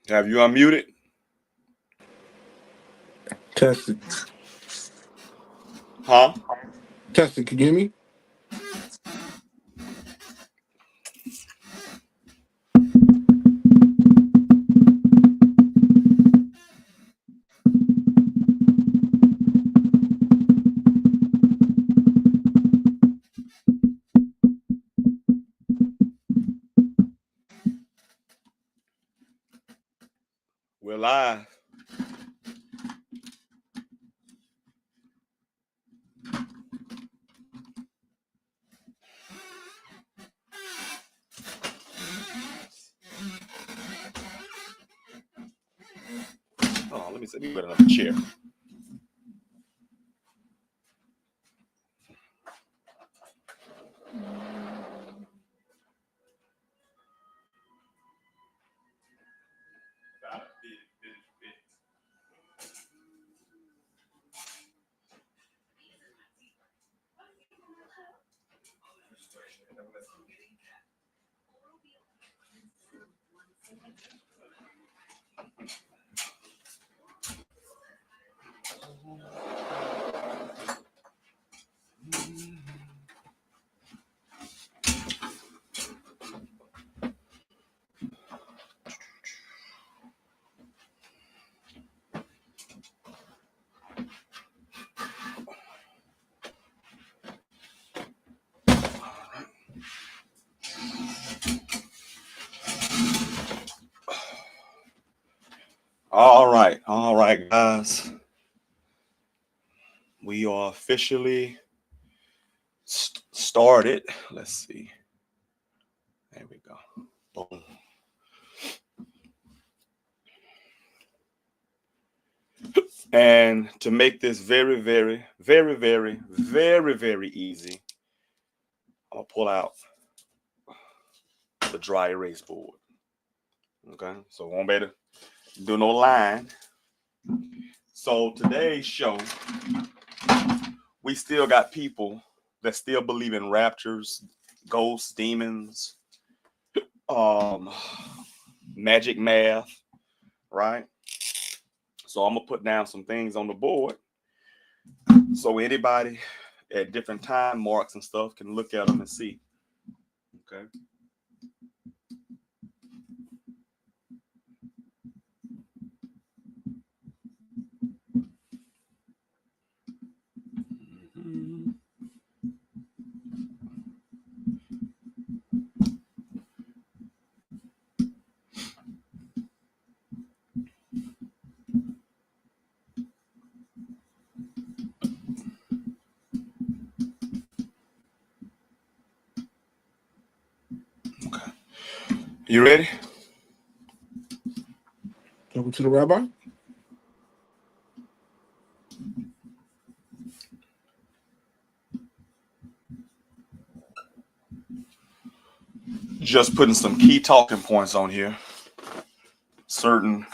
Have you unmuted? Test it. Huh? Test it. Can you hear me? We're live. Oh, let me see. Let me put another chair. All right, guys. We are officially started. Let's see. There we go. Boom. And to make this very, very, very, very, very, very easy, I'm gonna pull out the dry erase board. Okay, so won't better do no line. So today's show, we still got people that still believe in raptures, ghosts, demons, magic math, right? So I'm gonna put down some things on the board so anybody at different time marks and stuff can look at them and see. Okay. Okay. You ready? Talking to the rabbi. Just putting some key talking points on here. Certain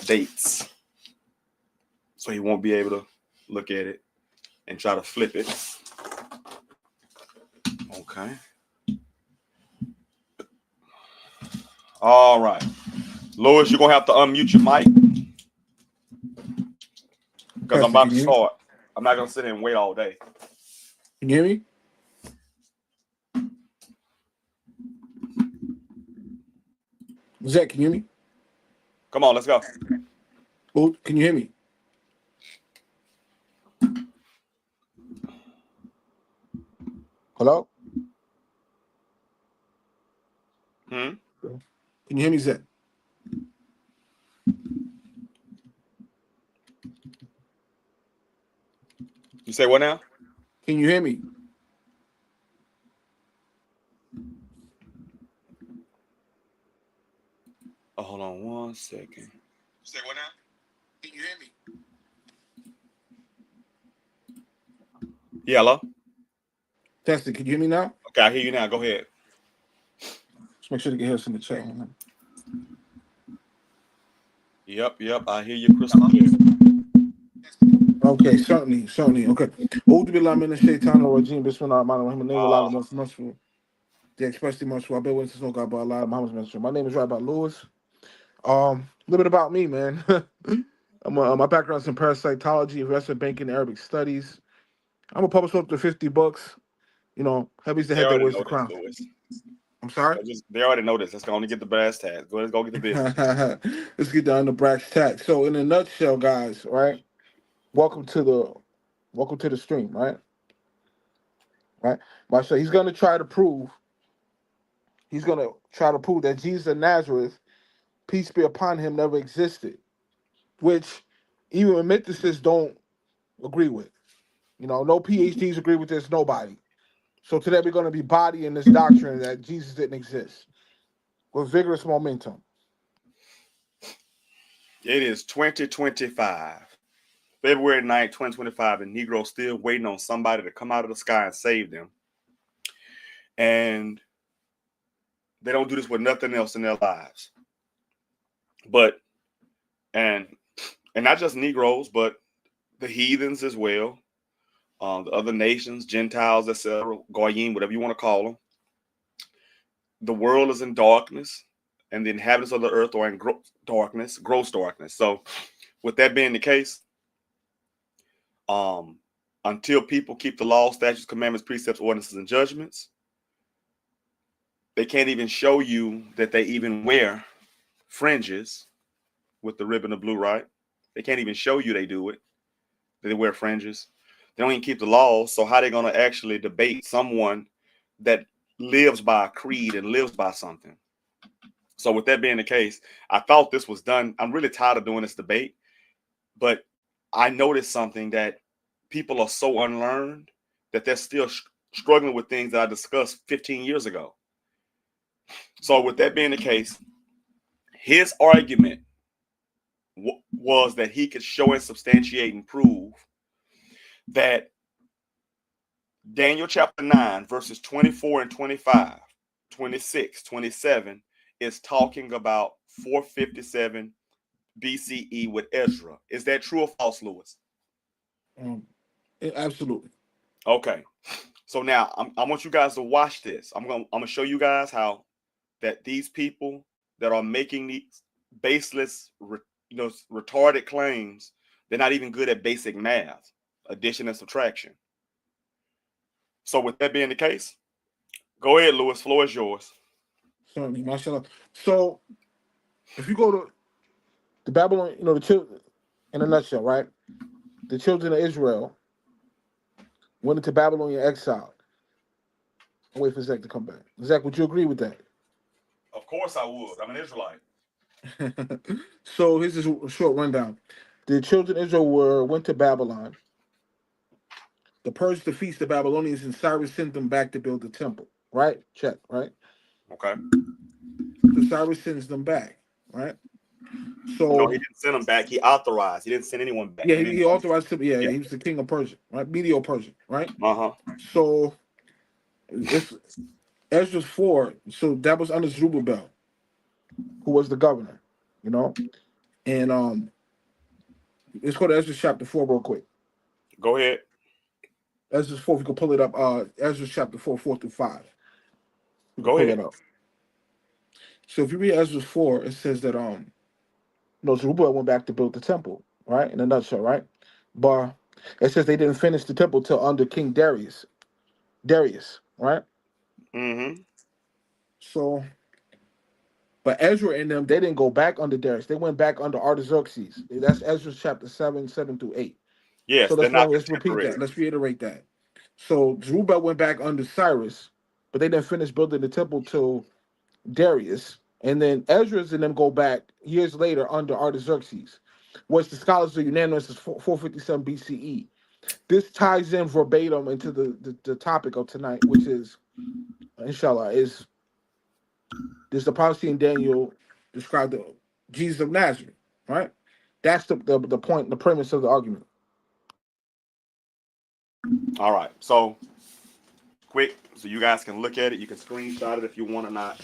dates. So he won't be able to look at it and try to flip it. Okay. All right. Louis, you're going to have to unmute your mic because I'm about to start. I'm not going to sit here and wait all day. Can you hear me? Zach, can you hear me? Come on, let's go. Oh, can you hear me? Hello? Hmm? Can you hear me, Zach? You say what now? Can you hear me? Oh, hold on 1 second. Say what now? Can you hear me? Yeah, hello? Test it. Can you hear me now? Okay, I hear you now. Go ahead. Just make sure to get us in the chat. Yep. I hear you crystal clear. Okay, certainly. Okay. The expressly much I bear witness no God but Allah Muhammad's ministry. My name is Rabbi Lewis. little bit about me, man. My background's in parasitology, investment banking, Arabic studies. I'm a published up to 50 books. You know, heavy's the They head that already wears know the this, crown. Louis. I'm sorry. They already know this. Let's go on and get the brass tacks. Let's go get the business. Let's get down to brass tacks. So, in a nutshell, guys, right? Welcome to the stream, right? Right. Marshall, he's gonna try to prove that Jesus of Nazareth, peace be upon him, never existed, which even mythicists don't agree with. You know, no PhDs agree with this. Nobody. So today we're going to be bodying this doctrine that Jesus didn't exist with vigorous momentum. It is 2025. February 9th, 2025, and Negroes still waiting on somebody to come out of the sky and save them. And they don't do this with nothing else in their lives. But, and not just Negroes, but the heathens as well, the other nations, Gentiles, etc., Goyim, whatever you want to call them. The world is in darkness, and the inhabitants of the earth are in gross darkness. So, with that being the case, until people keep the law, statutes, commandments, precepts, ordinances, and judgments, they can't even show you that they even wear fringes with the ribbon of blue, right? They can't even show you they do it, that they wear fringes. They don't even keep the laws. So how are they going to actually debate someone that lives by a creed and lives by something? So with that being the case, I thought this was done. I'm really tired of doing this debate, but I noticed something, that people are so unlearned that they're still struggling with things that I discussed 15 years ago. So with that being the case, his argument was that he could show and substantiate and prove that Daniel chapter 9, verses 24 and 25, 26, 27 is talking about 457 BCE with Ezra. Is that true or false, Lewis? Absolutely. Okay. So now I want you guys to watch this. I'm gonna show you guys how that these people that are making these baseless, retarded claims, they're not even good at basic math, addition and subtraction. So with that being the case, go ahead, Lewis. Floor is yours. Certainly, mashallah. So if you go to the Babylon, the children, in a nutshell, right? The children of Israel went into Babylonian exile. I'll wait for Zach to come back. Zach, would you agree with that? Of course I would. I'm an Israelite. So here's a short rundown. The children of Israel went to Babylon. The Persians defeats the Babylonians, and Cyrus sent them back to build the temple. Right? Check. Right? Okay. So Cyrus sends them back. Right? So no, he didn't send them back. He authorized. He didn't send anyone back. Yeah, he authorized him. Yeah, he was the king of Persia, right? Medio-Persia, right? So it's Ezra's 4. So that was under Zerubbabel, who was the governor, And let's go to Ezra chapter 4 real quick. Go ahead. Ezra 4, if you can pull it up. Ezra chapter 4, 4 through 5. Go ahead. Pull it up. So if you read Ezra 4, it says that Zerubbabel went back to build the temple, right? In a nutshell, right? But it says they didn't finish the temple till under King Darius, right? Mm-hmm. So, but Ezra and them, they didn't go back under Darius. They went back under Artaxerxes. That's Ezra chapter 7, 7 through 8. Yes, so let's repeat that. Let's reiterate that. So Zerubbabel went back under Cyrus, but they didn't finish building the temple till Darius. And then Ezra's and them go back years later under Artaxerxes, which the scholars are unanimous is 457 BCE. This ties in verbatim into the topic of tonight, which is, inshallah, is the prophecy in Daniel described the Jesus of Nazareth, right? That's the point, the premise of the argument. All right. So quick, so you guys can look at it. You can screenshot it if you want or not.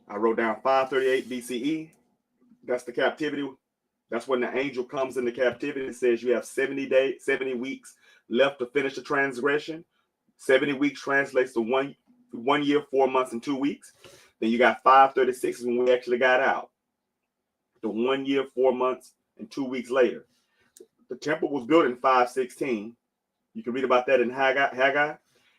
I wrote down 538 BCE. That's the captivity. That's when the angel comes into captivity and says you have 70 days, 70 weeks left to finish the transgression. 70 weeks translates to 1 year, 4 months, and 2 weeks. Then you got 536 is when we actually got out. the 1 year, 4 months, and 2 weeks later. The temple was built in 516. You can read about that in Haggai.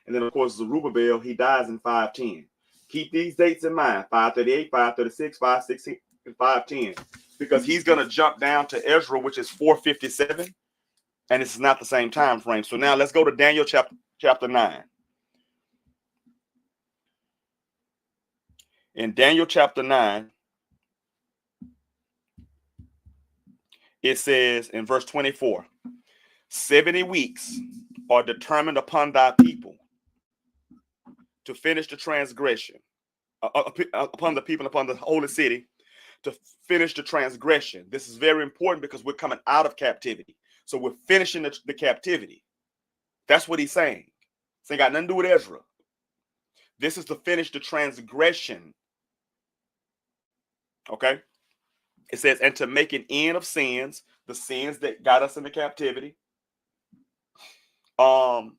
And then, of course, Zerubbabel, he dies in 510. Keep these dates in mind, 538, 536, 516, and 510, because he's going to jump down to Ezra, which is 457, and this is not the same time frame. So now let's go to Daniel chapter 9. In Daniel chapter 9, it says in verse 24, 70 weeks are determined upon thy people to finish the transgression, upon the people, upon the holy city, to finish the transgression. This is very important because we're coming out of captivity. So we're finishing the captivity. That's what he's saying. This ain't got nothing to do with Ezra. This is to finish the transgression. Okay? It says, and to make an end of sins, the sins that got us into captivity. And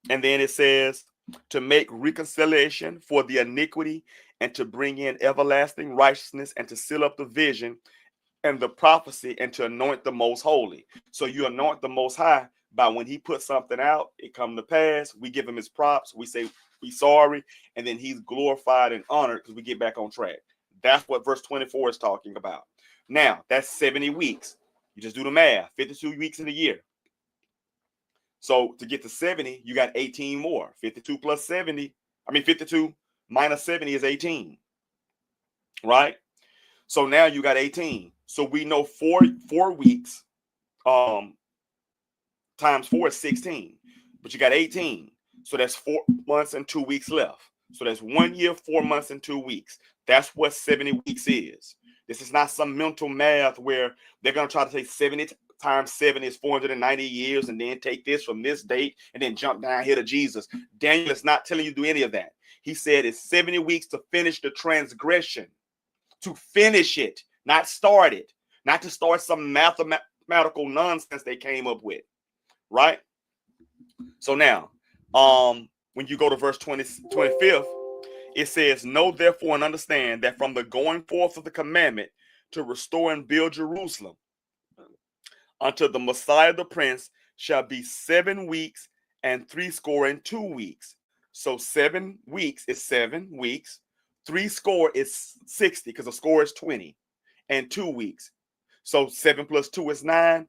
then it says, to make reconciliation for the iniquity, and to bring in everlasting righteousness, and to seal up the vision and the prophecy, and to anoint the most holy. So you anoint the most high by when he puts something out, it come to pass. We give him his props. We say we sorry, and then he's glorified and honored because we get back on track. That's what verse 24 is talking about. Now, that's 70 weeks. You just do the math, 52 weeks in a year. So to get to 70, you got 18 more. 52 plus 70, 52 minus 70 is 18, right? So now you got 18. So we know 4 weeks times 4 is 16, but you got 18. So that's 4 months and 2 weeks left. So that's 1 year, 4 months, and 2 weeks. That's what 70 weeks is. This is not some mental math where they're going to try to say 70 times 7 is 490 years, and then take this from this date and then jump down here to Jesus. Daniel is not telling you to do any of that. He said it's 70 weeks to finish the transgression, to finish it, not start it, not to start some mathematical nonsense they came up with, right? So now, when you go to verse 25th, it says, know therefore and understand that from the going forth of the commandment to restore and build Jerusalem unto the Messiah the Prince shall be 7 weeks and 62 weeks. So 7 weeks is 7 weeks. 60 is 60 because a score is 20, and 2 weeks. So 7 plus 2 is 9.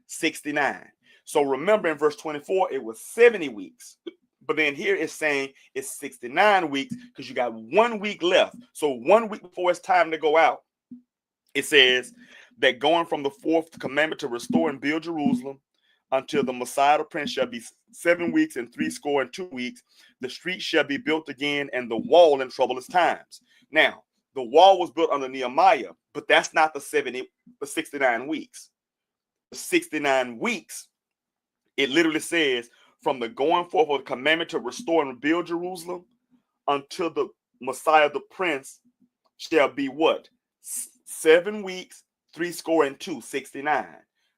69. So remember in verse 24, it was 70 weeks. But then here it's saying it's 69 weeks because you got 1 week left. So 1 week before it's time to go out, it says that going from the 4th commandment to restore and build Jerusalem until the Messiah the Prince shall be 7 weeks and 62 weeks. The street shall be built again, and the wall in troublous times. Now, the wall was built under Nehemiah, but that's not the 69 weeks. The 69 weeks, it literally says, from the going forth of the commandment to restore and rebuild Jerusalem until the Messiah the Prince shall be what? 7 weeks, 62, 69.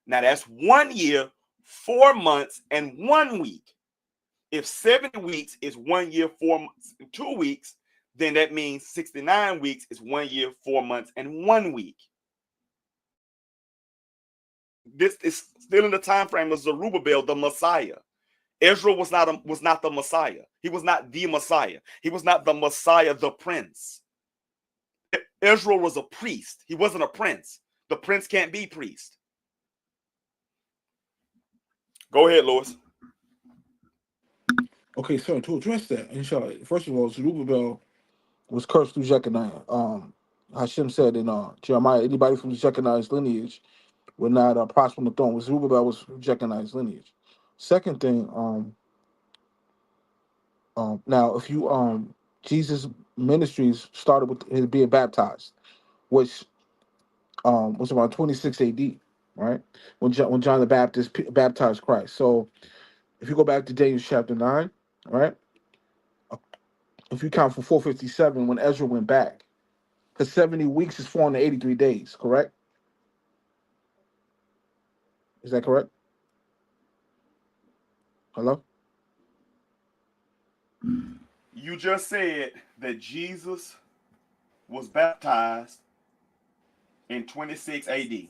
Now that's 1 year, 4 months, and 1 week. If 7 weeks is 1 year, 4 months, and 2 weeks, then that means 69 weeks is 1 year, 4 months, and 1 week. This is still in the time frame of Zerubbabel, the Messiah. Ezra was not the Messiah. He was not the Messiah. He was not the Messiah, the Prince. Ezra was a priest. He wasn't a prince. The prince can't be priest. Go ahead, Louis. Okay, so to address that, inshallah, first of all, Zerubbabel was cursed through Jeconiah. Hashem said in Jeremiah, anybody from Jeconiah's lineage would not prosper on the throne. Zerubbabel was from Jeconiah's lineage. Second thing, now if you Jesus' ministries started with his being baptized, which was around 26 AD, right? When John the Baptist baptized Christ. So if you go back to Daniel chapter 9, right? If you count from 457 when Ezra went back, because 70 weeks is 483 days, correct? Is that correct? Hello? You just said that Jesus was baptized in 26 AD.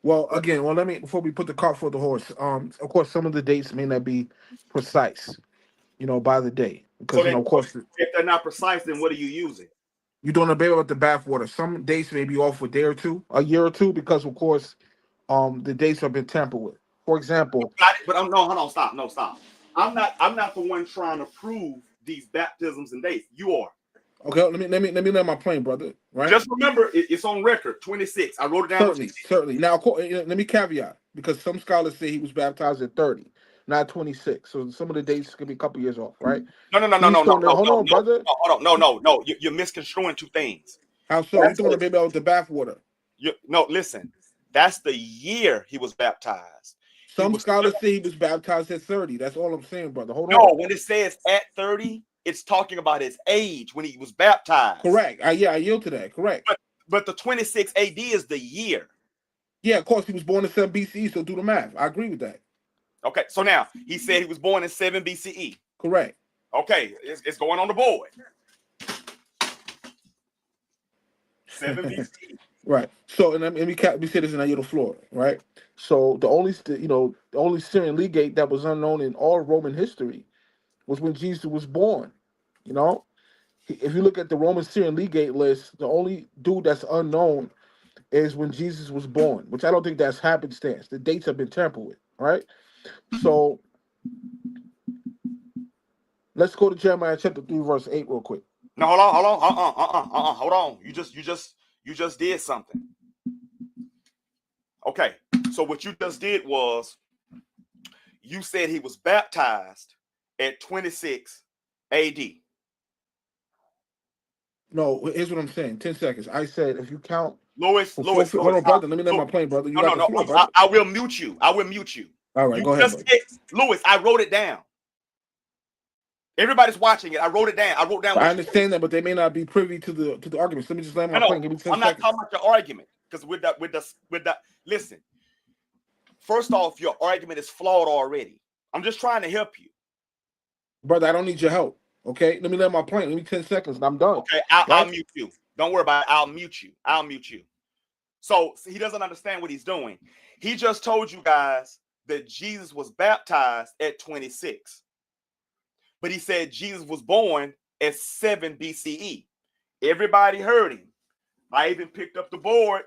Well, again, let me before we put the cart before the horse. Of course, some of the dates may not be precise, by the day, So because they, of course, if they're not precise, then what are you using? you're doing a baby with the bathwater. Some dates may be off a day or two, a year or two, because of course, the dates have been tampered with. For example, But I'm no, hold on, stop, no, stop. I'm not the one trying to prove these baptisms and dates. You are. okay, let me land my plane, brother. Right? Just remember, it's on record. 26. I wrote it down. Certainly. Now, let me caveat, because some scholars say he was baptized at 30, not 26. So some of the dates could be a couple years off, right? No, no, no, no, He's no, no, throwing that. no, Hold no, on, no, brother. hold on, no, no, no. You're misconstruing two things. How so? He's throwing the baby out with the bathwater. No, listen. That's the year he was baptized. He Some was scholars say he was baptized at 30. That's all I'm saying, brother. Hold no. on. When it says at 30, it's talking about his age when he was baptized. Correct. I yield to that. Correct. But the 26 AD is the year. Yeah, of course he was born in 7 BCE. So do the math. I agree with that. Okay, so now he said he was born in 7 BCE. Correct. Okay, it's going on the board. 7 BCE. Right. So, and we say this in Ayutthaya, Florida, right? So the only Syrian legate that was unknown in all Roman history was when Jesus was born. You know, if you look at the Roman Syrian legate list, the only dude that's unknown is when Jesus was born, which I don't think that's happenstance. The dates have been tampered with, right? So let's go to Jeremiah chapter 3, verse 8, real quick. No, hold on. Hold on. You just did something. Okay, so what you just did was you said he was baptized at 26 AD. No, here's what I'm saying. 10 seconds. I said if you count Louis, hold on, brother. Let me let my plane, brother. You got the floor, brother. I will mute you. I will mute you. All right, You go ahead, just brother. Louis, I wrote it down. Everybody's watching it. I wrote it down. I wrote down. I understand that, but they may not be privy to the arguments. Let me just land my No, plane. Give me 10 I'm not seconds. talking about your argument because with that. Listen, first off, your argument is flawed already. I'm just trying to help you, Brother, I don't need your help. Okay, let me land my plane. Give me 10 seconds, and I'm done. okay? I'll mute you. Don't worry about it. I'll mute you. So he doesn't understand what he's doing. He just told you guys that Jesus was baptized at 26. But he said Jesus was born at 7 BCE. Everybody heard him. I even picked up the board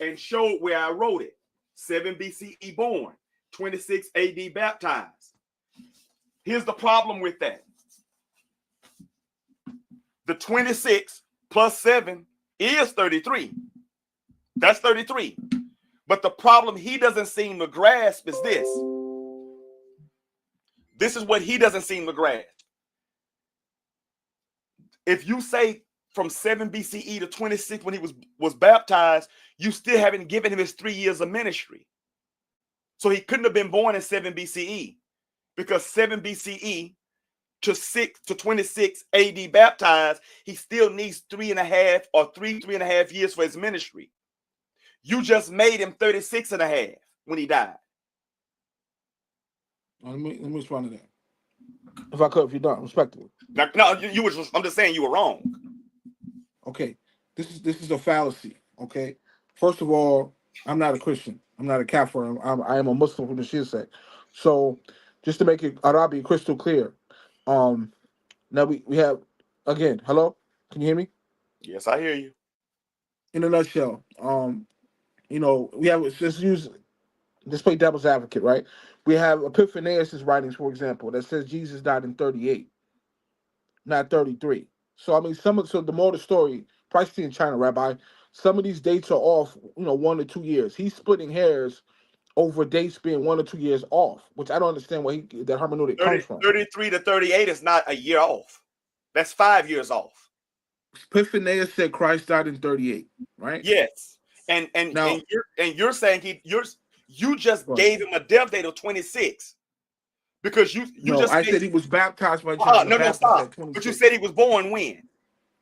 and showed where I wrote it. 7 BCE born, 26 AD baptized. Here's the problem with that. The 26 plus 7 is 33. That's 33. But the problem he doesn't seem to grasp is this. This is what he doesn't seem to grasp. If you say from 7 BCE to 26 when he was baptized, you still haven't given him his 3 years of ministry. So he couldn't have been born in 7 BCE because 7 BCE to 26 AD baptized, he still needs 3.5 years for his ministry. You just made him 36 and a half when he died. Let me respond to that. If I could, if you're done, respectfully. No, I'm just saying you were wrong. Okay, this is a fallacy. Okay, first of all, I'm not a Christian. I'm not a Kafir. I am a Muslim from the Shia sect. So, just to make it Arabi crystal clear, now we have again. Hello, can you hear me? Yes, I hear you. In a nutshell, we have let's play devil's advocate, right? We have Epiphanius' writings, for example, that says Jesus died in 38, not 33. So I mean, so the more the story, pricey in China, Rabbi, some of these dates are off, 1 to 2 years. He's splitting hairs over dates being 1 or 2 years off, which I don't understand where that hermeneutic comes from. 33 to 38 is not a year off. That's 5 years off. Epiphanius said Christ died in 38, right? Yes. And Now, you're saying you just gave him a death date of 26 because you just I said he was baptized by John the Baptist stop. at 26. But you said he was born when?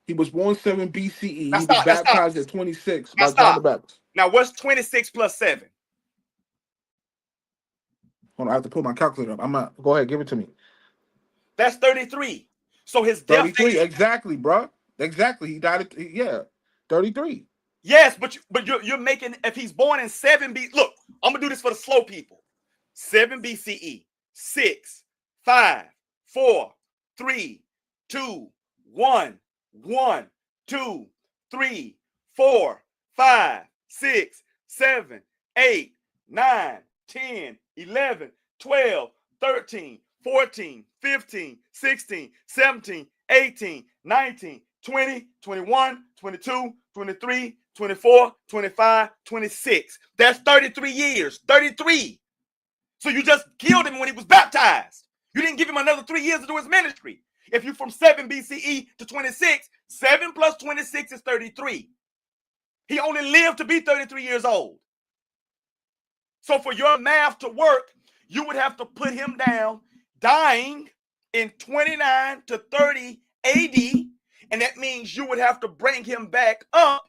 He was born 7 BCE. Now he stop, was baptized at 26 by John stop. the Baptist. Now what's 26 plus 7? Hold on, I have to pull my calculator up. I'm not. Go ahead, give it to me. That's 33. So his death 33, date, exactly, bro. Exactly. He died at 33. Yes, but you're making, if he's born in 7 B. Look, I'm gonna do this for the slow people. 7 BCE. 6, 5, 4, 3, 2, 1, 1, 2, 3, 4, 5, 6, 7, 8, 9, 10, 11, 12, 13, 14, 15, 16, 17, 18, 19, 20, 21, 22, 23, 24, 25, 26. That's 33 years. 33. So you just killed him when he was baptized. You didn't give him another 3 years to do his ministry. If you from 7 BCE to 26, 7 plus 26 is 33. He only lived to be 33 years old. So for your math to work, you would have to put him down dying in 29 to 30 AD. And that means you would have to bring him back up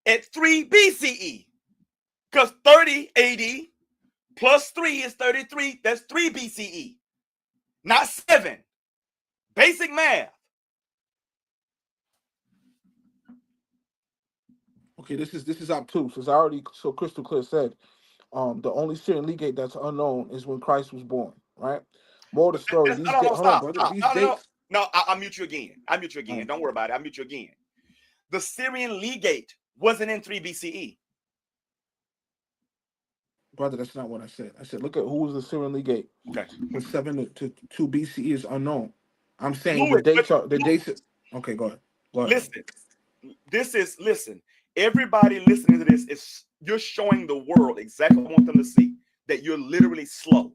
at 3 BCE. Because 30 AD plus 3 is 33. That's 3 BCE, not 7. Basic math. Okay, this is obtuse. As I already so crystal clear said, the only Syrian legate that's unknown is when Christ was born, right? More of the story. These dates, hold on, Stop. brother. These No, dates. No, I'll mute you again. Don't worry about it. I'll mute you again. The Syrian legate wasn't in 3 BCE. Brother, that's not what I said. I said, look at who was the Syrian legate. Okay. From 7 to 2 BCE is unknown. I'm saying Louis, the dates. Okay, go ahead. Go ahead. Listen. Everybody listening to this is, you're showing the world exactly what I want them to see, that you're literally slow.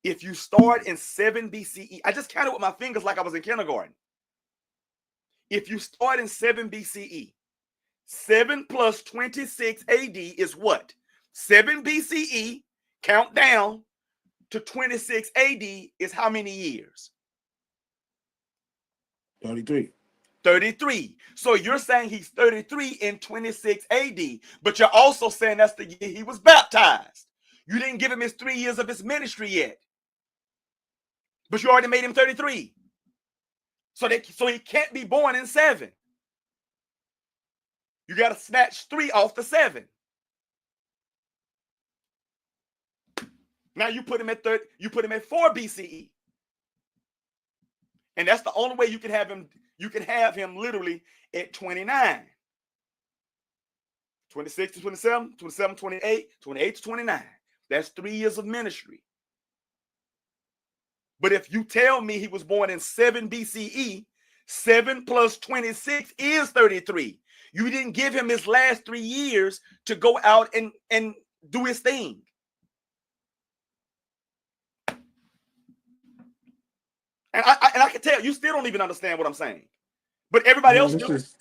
If you start in 7 BCE, I just counted with my fingers like I was in kindergarten. If you start in 7 BCE, 7 plus 26 AD is what? 7 BCE, count down to 26 AD is how many years? 33. 33. So you're saying he's 33 in 26 AD, but you're also saying that's the year he was baptized. You didn't give him his 3 years of his ministry yet, but you already made him 33. So he can't be born in 7. You got to snatch 3 off the 7. Now you put him at 4 BCE. And that's the only way you can have him. You can have him literally at 29. 26 to 27, 27, 28, 28 to 29. That's 3 years of ministry. But if you tell me he was born in 7 BCE, 7 plus 26 is 33. You didn't give him his last 3 years to go out and do his thing. And I can tell you still don't even understand what I'm saying. But everybody else does.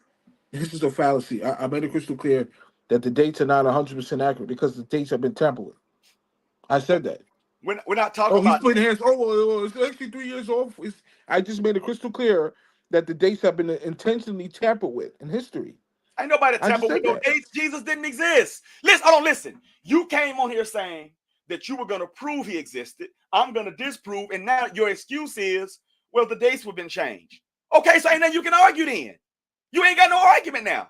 This is a fallacy. I made it crystal clear that the dates are not 100% accurate because the dates have been tampered with. I said that. We're not talking about. He's putting hands. Well, it's actually 3 years off. I just made it crystal clear that the dates have been intentionally tampered with in history. Ain't nobody tampered with no dates. Jesus didn't exist. Listen. You came on here saying that you were going to prove he existed. I'm going to disprove. And now your excuse is, well, the dates have been changed. Okay, so ain't nothing you can argue then. You ain't got no argument now.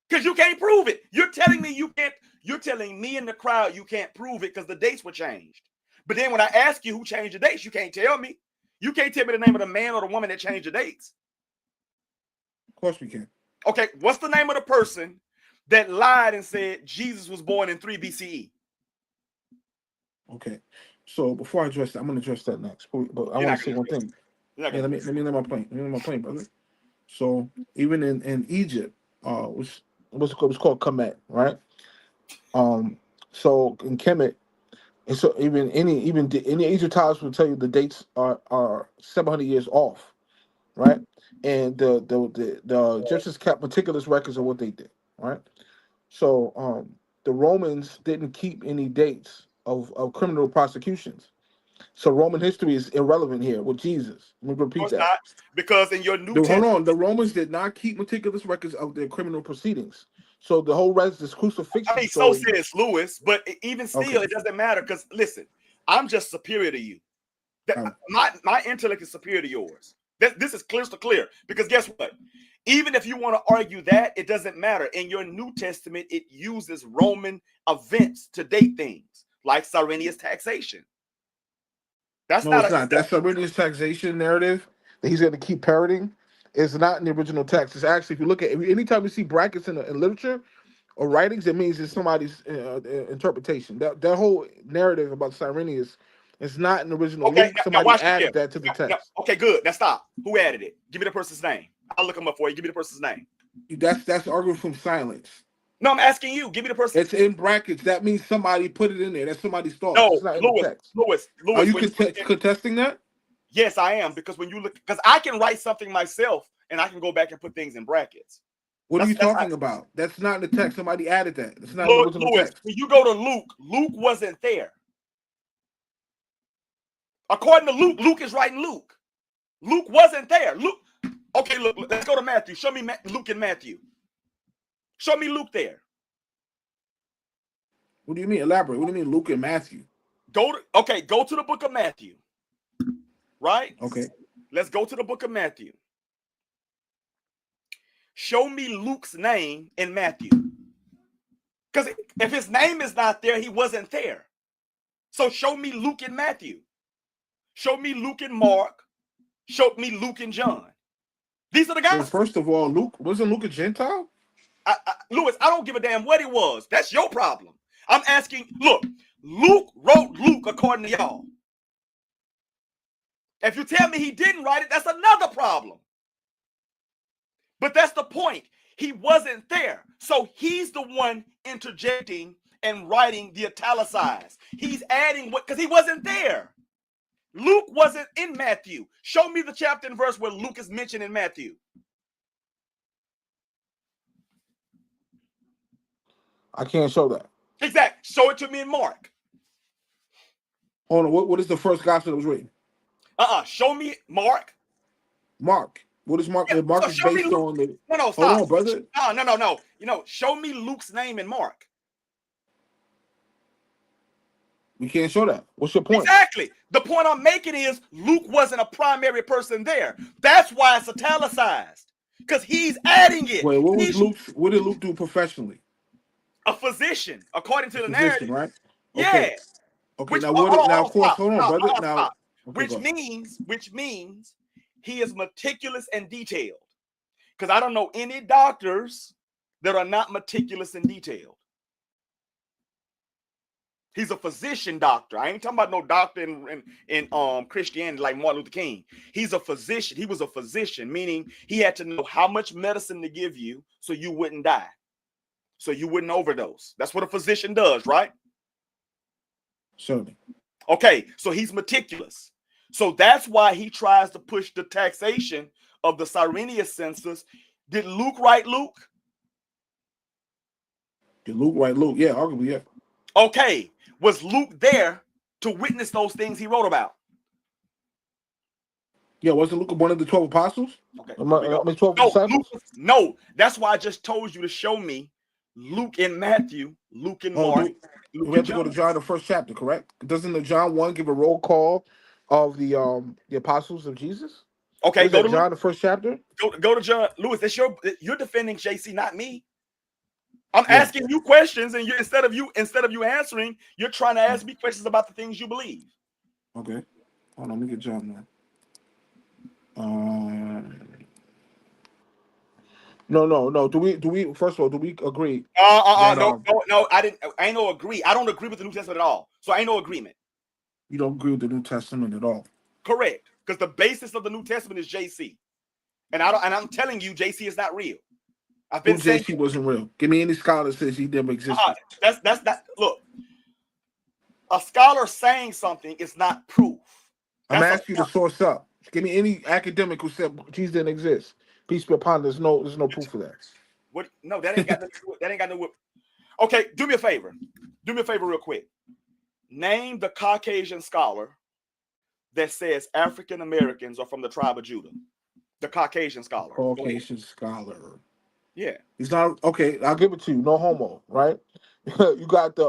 Because you can't prove it. You're telling me you can't. You're telling me in the crowd you can't prove it because the dates were changed. But then when I ask you who changed the dates, you can't tell me. You can't tell me the name of the man or the woman that changed the dates. Of course we can. Okay, what's the name of the person that lied and said Jesus was born in 3 BCE? Okay, so before I address that, I'm going to address that next. But I want to say one thing. Yeah, let me land my plane. Let me land my plane, brother. So even in Egypt, which was called Kemet, right? So in Kemet, and so even any Egyptologists will tell you the dates are 700 years off, right? And the Egyptians kept meticulous records of what they did, right? So the Romans didn't keep any dates of criminal prosecutions. So Roman history is irrelevant here with Jesus. Let me repeat that. Not, because in your New Testament, hold on, the Romans did not keep meticulous records of their criminal proceedings. So the whole rest is crucifixion. I mean, so says Lewis, but even still, it doesn't matter because listen, I'm just superior to you. My intellect is superior to yours. This is clear because guess what? Even if you want to argue that, it doesn't matter. In your New Testament, it uses Roman events to date things, like Cyrenius taxation. That's No, not it's a. not. That's Cyrenius taxation narrative that he's going to keep parroting. It's not in the original text. It's actually, if you look at anytime you see brackets in literature or writings, it means it's somebody's interpretation. That whole narrative about Cyrenius is not in the original Okay, Luke. now Somebody watch this here. added that to the No, text. okay, good. Now stop. Who added it? Give me the person's name. I'll look him up for you. Give me the person's name. That's arguing from silence. No, I'm asking you. Give me the person. It's in brackets. That means somebody put it in there. That's somebody's thoughts. No, It's not in the Lewis. text. Lewis. Are you When contesting that? yes, I am, because when you look, because I can write something myself and I can go back and put things in brackets. What are you talking about? That's not in the text. Somebody added that. It's not in the original Lewis, text. when you go to Luke, Luke wasn't there. According to Luke, Luke is writing Luke. Luke wasn't there. Luke. Okay, look, let's go to Matthew. Show me Luke and Matthew. Show me Luke there. What do you mean? Elaborate. What do you mean Luke and Matthew? Go to the book of Matthew. Right? Okay. Let's go to the book of Matthew. Show me Luke's name in Matthew. Because if his name is not there, he wasn't there. So show me Luke and Matthew. Show me Luke and Mark. Show me Luke and John. These are the guys. Well, first of all, wasn't Luke a Gentile? Lewis, I don't give a damn what he was. That's your problem. I'm asking, look, Luke wrote Luke according to y'all. If you tell me he didn't write it, that's another problem. But that's the point. He wasn't there. So he's the one interjecting and writing the italicized. He's adding what, because he wasn't there. Luke wasn't in Matthew. Show me the chapter and verse where Luke is mentioned in Matthew. I can't show that. Exactly. Show it to me in Mark. Hold on. What is the first gospel that was written? Show me Mark. Mark. What is Mark? Yeah, Mark so is based on the. No, stop. Hold on, brother. No. Show me Luke's name in Mark. We can't show that. What's your point? Exactly. The point I'm making is Luke wasn't a primary person there. That's why it's italicized. Because he's adding it. Wait, what did Luke do professionally? A physician, according to the physician, narrative. right? Yeah. Okay. Now what? Now, of course, hold on, brother. Now, which means he is meticulous and detailed. Because I don't know any doctors that are not meticulous and detailed. He's a physician doctor. I ain't talking about no doctor in Christianity like Martin Luther King. He's a physician. He was a physician, meaning he had to know how much medicine to give you so you wouldn't die, so you wouldn't overdose. That's what a physician does, right? Certainly. Okay, so he's meticulous. So that's why he tries to push the taxation of the Cyrenius census. Did Luke write Luke? Did Luke write Luke? Yeah, arguably, yeah. Okay. Was Luke there to witness those things he wrote about? Yeah, wasn't Luke one of the 12 apostles? Okay. 12 disciples? No, that's why I just told you to show me Luke and Matthew, Luke and Mark. We have to go to John, the first chapter, correct? Doesn't the John 1 give a roll call of the apostles of Jesus? Okay, go to John, Luke. the first chapter. Go to John. Lewis, you're defending JC, not me. I'm asking you questions, and instead of you answering, you're trying to ask me questions about the things you believe. Okay, hold on, let me get John now. No. Do we? First of all, do we agree? No. I didn't. I ain't no agree. I don't agree with the New Testament at all. So I ain't no agreement. You don't agree with the New Testament at all? Correct, because the basis of the New Testament is JC, and I'm telling you, JC is not real. I've been saying JC wasn't real. Give me any scholar that says he never existed. That's look. A scholar saying something is not proof. I'm asking you to source up. Give me any academic who said Jesus didn't exist. Peace be upon. There's no proof for that. What? No, that ain't got nothing to do with. That ain't got no. Okay, do me a favor. Do me a favor, real quick. Name the Caucasian scholar that says African Americans are from the tribe of Judah. The Caucasian scholar. Caucasian scholar. Yeah. He's not okay. I'll give it to you. No homo, right? You got the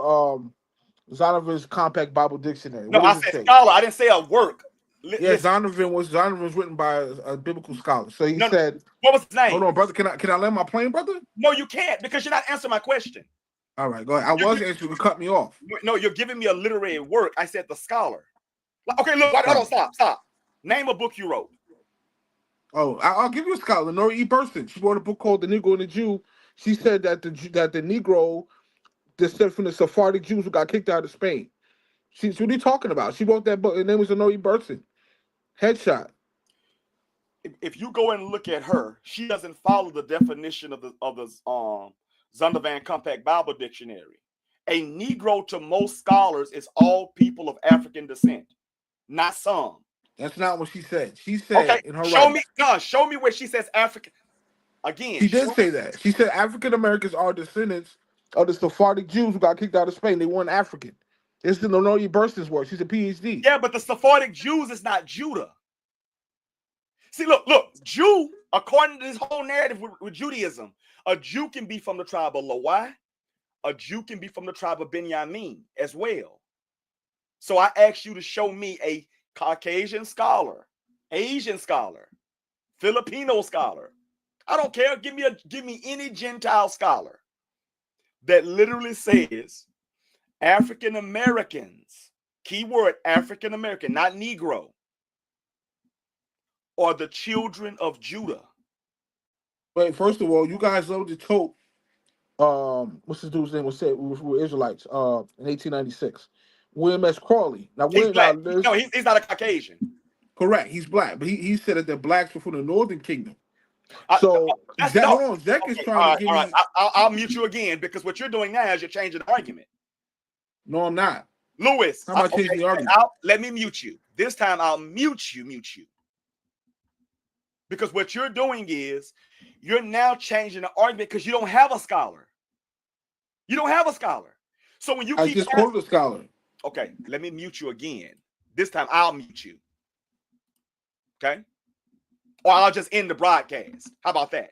Zondervan's Compact Bible Dictionary. No, I said scholar. I didn't say a work. Yeah, Zondervan was written by a biblical scholar. So he said, what was his name? Hold on, brother. Can I land my plane, brother? No, you can't, because you're not answering my question. All right, go ahead. I was answering. You cut me off. No, you're giving me a literary work. I said the scholar. Okay, look, hold on, stop. Name a book you wrote. Oh, I'll give you a scholar, Nora E. Burson. She wrote a book called The Negro and the Jew. She said that the Negro descended from the Sephardic Jews who got kicked out of Spain. What are you talking about? She wrote that book. Her name was Nora E. Burson. Headshot. If you go and look at her, she doesn't follow the definition of the Zondervan Compact Bible Dictionary. A Negro to most scholars is all people of African descent, not some. That's not what she said. She said, okay, in her show me where she says African. Again, she did say that. She said African Americans are descendants of the Sephardic Jews who got kicked out of Spain. They weren't African. This is Nora E. Burson's work. She's a PhD. Yeah, but the Sephardic Jews is not Judah. See, look, Jew, according to this whole narrative with Judaism, a Jew can be from the tribe of Lewi. A Jew can be from the tribe of Benjamin as well. So I asked you to show me a Caucasian scholar, Asian scholar, Filipino scholar. I don't care. Give me any Gentile scholar that literally says African Americans, keyword African American, not Negro, are the children of Judah. Wait, first of all, you guys love to quote what's this dude's name was said we were Israelites in 1896. William S. Crawley. Now He's black. No, he's not a Caucasian. Correct, he's black, but he said that the blacks were from the Northern Kingdom. So hold on, Zach is trying to give me. I'll mute you again, because what you're doing now is you're changing the argument. No, I'm not. Lewis, how about changing the argument? Let me mute you. This time I'll mute you. Because what you're doing is you're now changing the argument because you don't have a scholar. You don't have a scholar. So when you I just quoted a scholar. Okay, let me mute you again. This time I'll mute you. Okay? Or I'll just end the broadcast. How about that?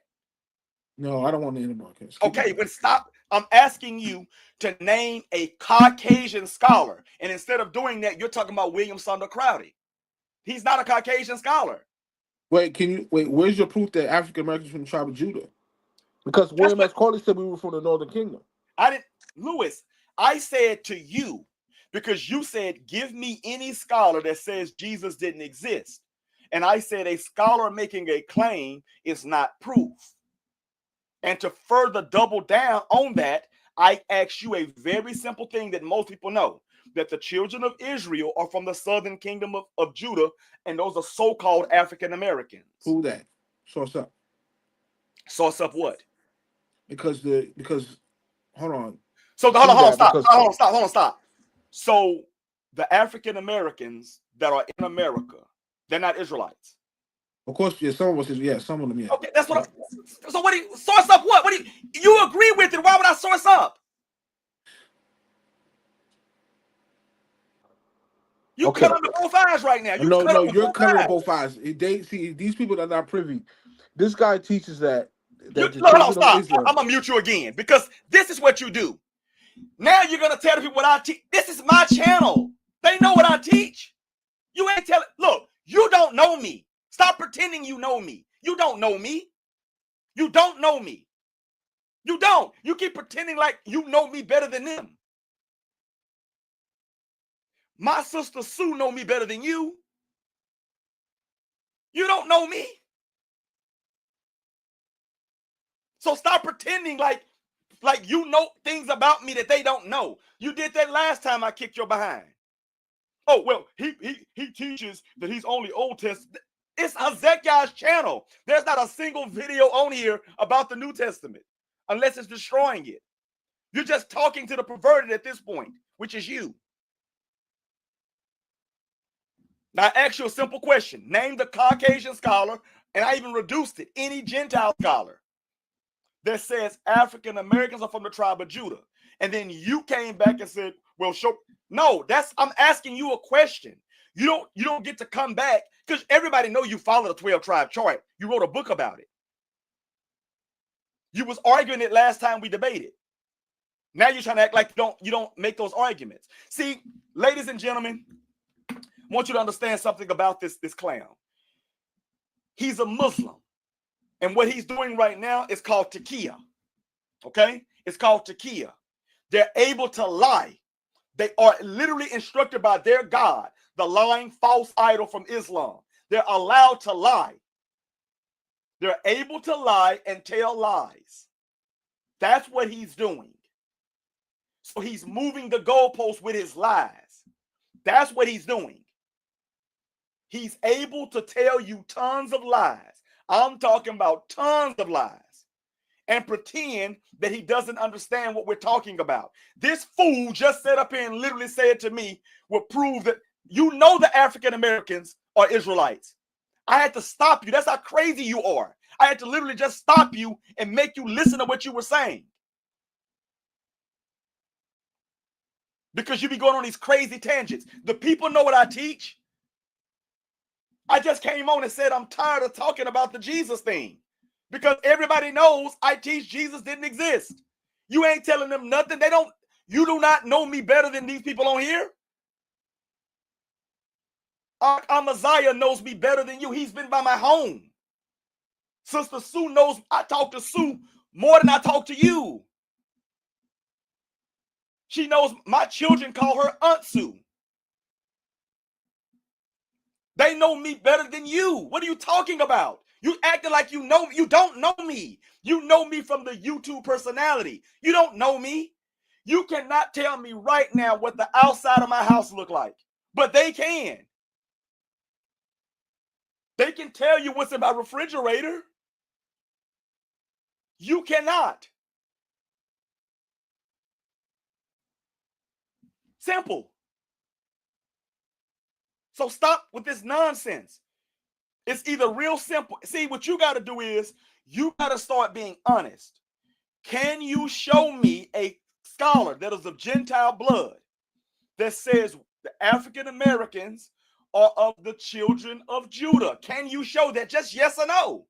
No, I don't want to end the broadcast. Okay, but stop. I'm asking you to name a Caucasian scholar. And instead of doing that, you're talking about William Sonder Crowdy. He's not a Caucasian scholar. Wait, where's your proof that African Americans from the tribe of Judah? Because William S. Crawley said we were from the Northern Kingdom. Lewis, I said to you, because you said, give me any scholar that says Jesus didn't exist. And I said a scholar making a claim is not proof. And to further double down on that, I asked you a very simple thing that most people know, that the children of Israel are from the southern kingdom of Judah, and those are so-called African Americans. Who that? Source up. Source up what? Because hold on. So hold on, stop. So the African Americans that are in America, they're not Israelites. Of course, yeah, some of them, yeah. Okay, that's what. So what do you source up? What do you agree with it? Why would I source up? You cut under both eyes right now. No, you're cutting on both eyes. They see these people that are not privy. This guy teaches that. Stop. I'm gonna mute you again, because this is what you do. Now you're gonna tell the people what I teach. This is my channel. They know what I teach. You ain't telling. Look, you don't know me. Stop pretending you know me. You don't know me. You don't know me. You don't. You keep pretending like you know me better than them. My sister Sue know me better than you. You don't know me. So stop pretending like you know things about me that they don't know. You did that last time I kicked your behind. Oh, well, he teaches that he's only Old Testament. It's Hezekiah's channel. There's not a single video on here about the New Testament unless it's destroying it. You're just talking to the perverted at this point, which is you. Now, I asked you a simple question. Name the Caucasian scholar, and I even reduced it, any Gentile scholar that says African Americans are from the tribe of Judah. And then you came back and said, well, show. No, I'm asking you a question. You don't get to come back, because everybody know you follow the 12-tribe chart. You wrote a book about it. You was arguing it last time we debated. Now you're trying to act like you don't make those arguments. See, ladies and gentlemen, I want you to understand something about this clown. He's a Muslim. And what he's doing right now is called taqiyya. Okay? It's called taqiyya. They're able to lie. They are literally instructed by their God, the lying false idol from Islam. They're allowed to lie. They're able to lie and tell lies. That's what he's doing. So he's moving the goalposts with his lies. That's what he's doing. He's able to tell you tons of lies. I'm talking about tons of lies. And pretend that he doesn't understand what we're talking about. This fool just sat up here and literally said to me, will prove that you know the African Americans are Israelites. I had to stop you. That's how crazy you are. I had to literally just stop you and make you listen to what you were saying. Because you be going on these crazy tangents. The people know what I teach. I just came on and said I'm tired of talking about the Jesus thing. Because everybody knows I teach Jesus didn't exist. You ain't telling them nothing. You do not know me better than these people on here. Our Messiah knows me better than you. He's been by my home. Sister Sue knows I talk to Sue more than I talk to you. She knows my children call her Aunt Sue. They know me better than you. What are you talking about? You acting like you know me. You don't know me. You know me from the YouTube personality. You don't know me. You cannot tell me right now what the outside of my house look like. But they can. They can tell you what's in my refrigerator. You cannot. Simple. So stop with this nonsense. It's either real simple. See, what you got to do is you got to start being honest. Can you show me a scholar that is of Gentile blood that says the African Americans are of the children of Judah? Can you show that? Just yes or no?